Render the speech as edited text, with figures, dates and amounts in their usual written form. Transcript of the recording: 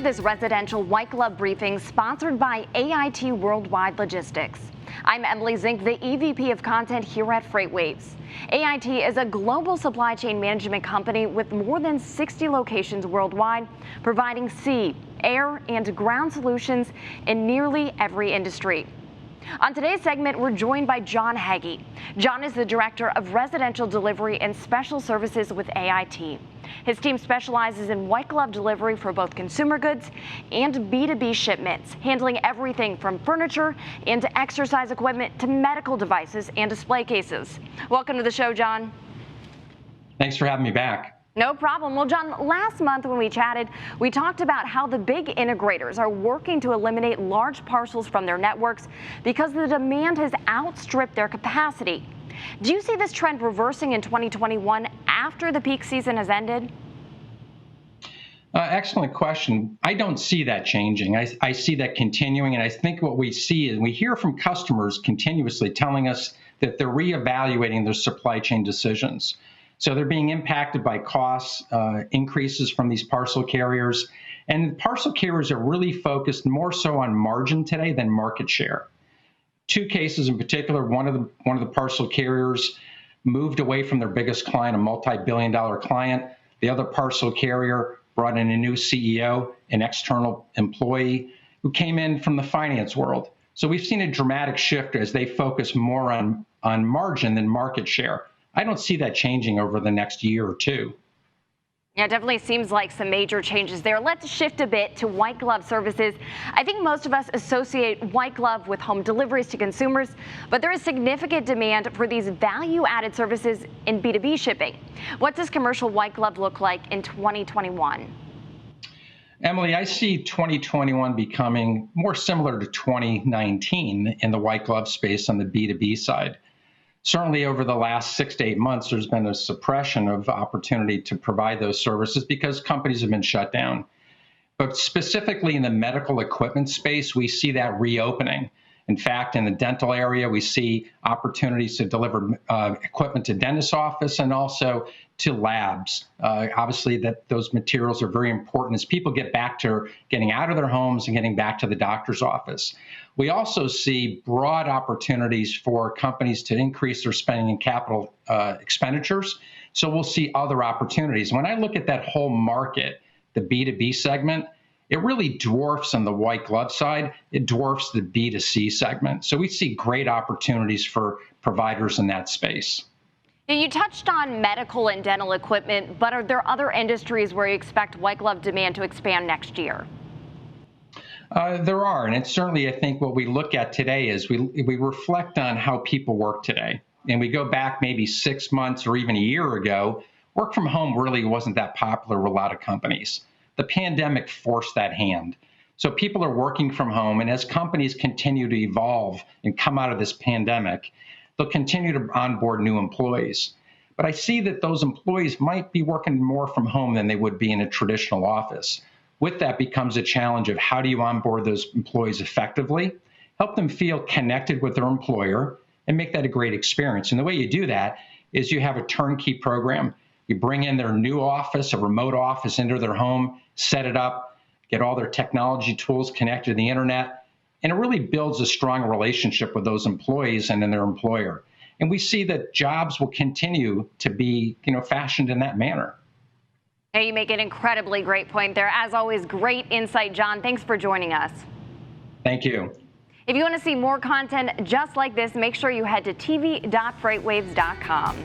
this residential white glove briefing sponsored by AIT Worldwide Logistics. I'm Emily Zink, the EVP of Content here at FreightWaves. AIT is a global supply chain management company with more than 60 locations worldwide, providing sea, air, and ground solutions in nearly every industry. On today's segment, we're joined by John Hagi. John is the Director of Residential Delivery and Special Services with AIT. His team specializes in white glove delivery for both consumer goods and B2B shipments, handling everything from furniture and exercise equipment to medical devices and display cases. Welcome to the show, John. Thanks for having me back. No problem. Well, John, last month when we chatted, we talked about how the big integrators are working to eliminate large parcels from their networks because the demand has outstripped their capacity. Do you see this trend reversing in 2021 after the peak season has ended? Excellent question. I don't see that changing. I see that continuing, and I think what we see is we hear from customers continuously telling us that they're reevaluating their supply chain decisions. So they're being impacted by costs, increases from these parcel carriers. And parcel carriers are really focused more so on margin today than market share. Two cases in particular, one of the parcel carriers moved away from their biggest client, a multi-billion-dollar client. The other parcel carrier brought in a new CEO, an external employee who came in from the finance world. So we've seen a dramatic shift as they focus more on margin than market share. I don't see that changing over the next year or two. Yeah, it definitely seems like some major changes there. Let's shift a bit to white glove services. I think most of us associate white glove with home deliveries to consumers, but there is significant demand for these value-added services in B2B shipping. What does commercial white glove look like in 2021? Emily, I see 2021 becoming more similar to 2019 in the white glove space on the B2B side. Certainly over the last 6 to 8 months, there's been a suppression of opportunity to provide those services because companies have been shut down. But specifically in the medical equipment space, we see that reopening. In fact, in the dental area, we see opportunities to deliver equipment to dentist office and also to labs. Obviously, those materials are very important as people get back to getting out of their homes and getting back to the doctor's office. We also see broad opportunities for companies to increase their spending in capital expenditures. So we'll see other opportunities. When I look at that whole market, the B2B segment, it really dwarfs on the white glove side, it dwarfs the B2C segment. So we see great opportunities for providers in that space. Now, you touched on medical and dental equipment, but are there other industries where you expect white glove demand to expand next year? There are, and it's certainly, I think, what we look at today is we reflect on how people work today. And we go back maybe 6 months or even a year ago, work from home really wasn't that popular with a lot of companies. The pandemic forced that hand. So people are working from home, and as companies continue to evolve and come out of this pandemic, they'll continue to onboard new employees. But I see that those employees might be working more from home than they would be in a traditional office. With that becomes a challenge of how do you onboard those employees effectively, help them feel connected with their employer, and make that a great experience. And the way you do that is you have a turnkey program. You bring in their new office, a remote office into their home, set it up, get all their technology tools connected to the internet, and it really builds a strong relationship with those employees and then their employer. And we see that jobs will continue to be, fashioned in that manner. Hey, you make an incredibly great point there. As always, great insight, John. Thanks for joining us. Thank you. If you want to see more content just like this, make sure you head to tv.freightwaves.com.